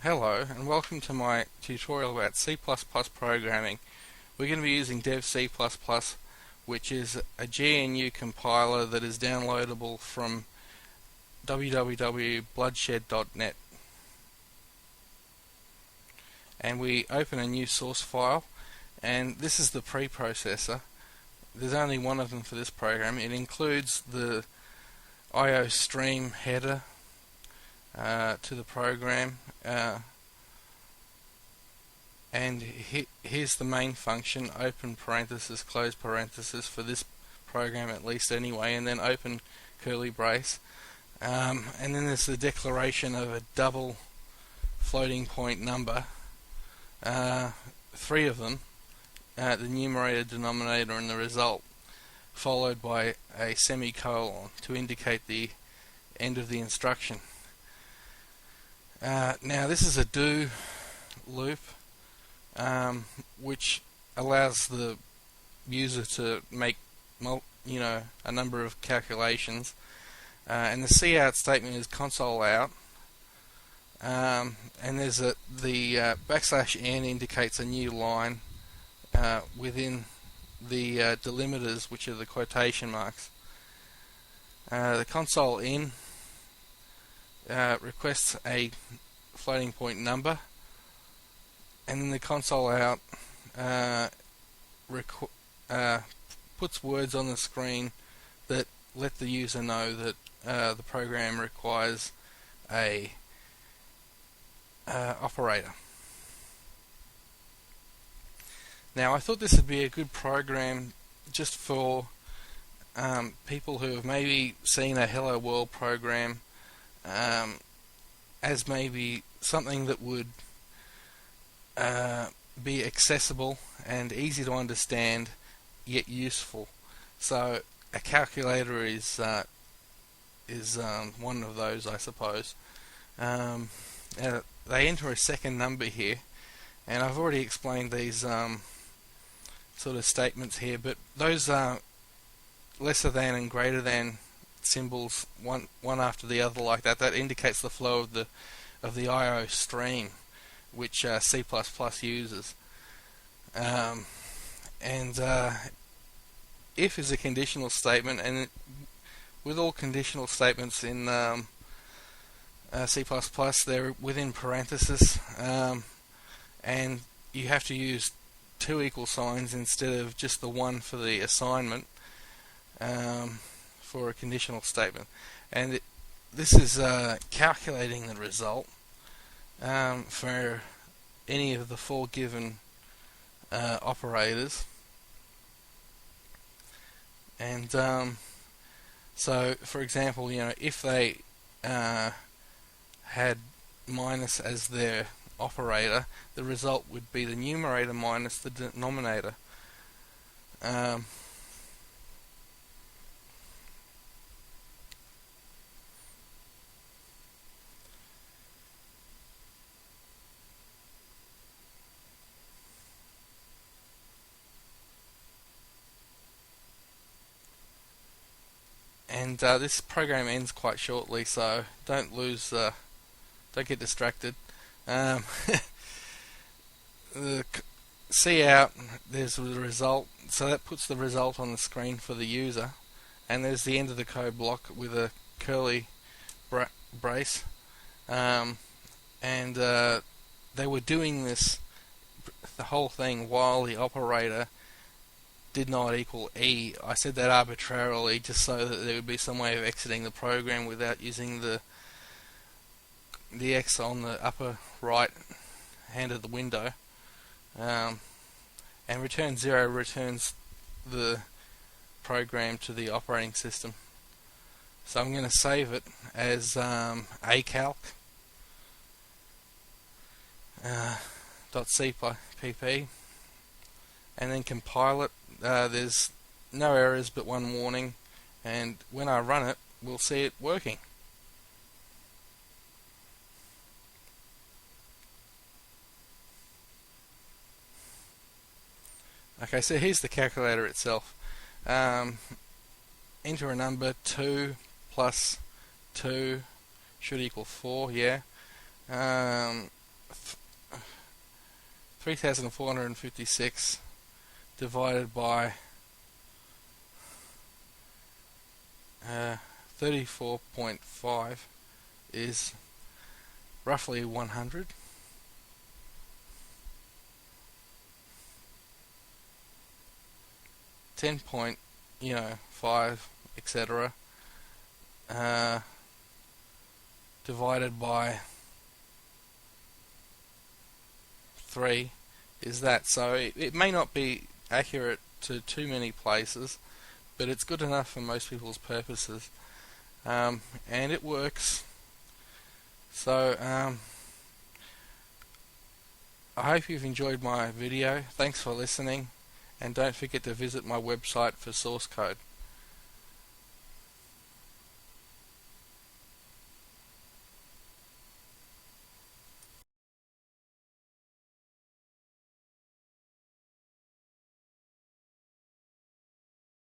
Hello and welcome to my tutorial about C++ programming. We're going to be using Dev C++, which is a GNU compiler that is downloadable from www.bloodshed.net. And we open a new source file, and this is the preprocessor. There's only one of them for this program. It includes the IO stream header to the program, and here's the main function: open parenthesis, close parenthesis, for this program at least anyway, and then open curly brace, and then there's the declaration of a double floating point number, three of them, the numerator, denominator, and the result, followed by a semicolon to indicate the end of the instruction. Now this is a do loop, which allows the user to make a number of calculations, and the cout statement is console out, and there's the \n indicates a new line within the delimiters, which are the quotation marks. The console in requests a floating point number, and then the console out puts words on the screen that let the user know that the program requires a operator. Now, I thought this would be a good program just for people who have maybe seen a Hello World program as maybe something that would be accessible and easy to understand, yet useful. So a calculator is one of those, I suppose. They enter a second number here, and I've already explained these sort of statements here, but those are lesser than and greater than symbols, one after the other like that. That indicates the flow of the IO stream, which C++ uses. If is a conditional statement, and with all conditional statements in C++, they're within parentheses, and you have to use two equal signs instead of just the one for the assignment for a conditional statement. And this is calculating the result for any of the four given operators. And so, for example, if they had minus as their operator, the result would be the numerator minus the denominator. And this program ends quite shortly, so don't get distracted. The cout, there's the result, so that puts the result on the screen for the user, and there's the end of the code block with a curly brace, and they were doing this, the whole thing, while the operator did not equal E. I said that arbitrarily just so that there would be some way of exiting the program without using the X on the upper right hand of the window. And return 0 returns the program to the operating system. So I'm going to save it as acalc .cpp, and then compile it. There's no errors but one warning, and when I run it, we'll see it working. Okay, so here's the calculator itself. Enter a number. 2 plus 2 should equal 4, yeah. 3,456 divided by 34.5 is roughly 100. 10.5, etc. Divided by 3 is that. So it may not be accurate to too many places, but it's good enough for most people's purposes, and it works. So I hope you've enjoyed my video. Thanks for listening, and don't forget to visit my website for source code.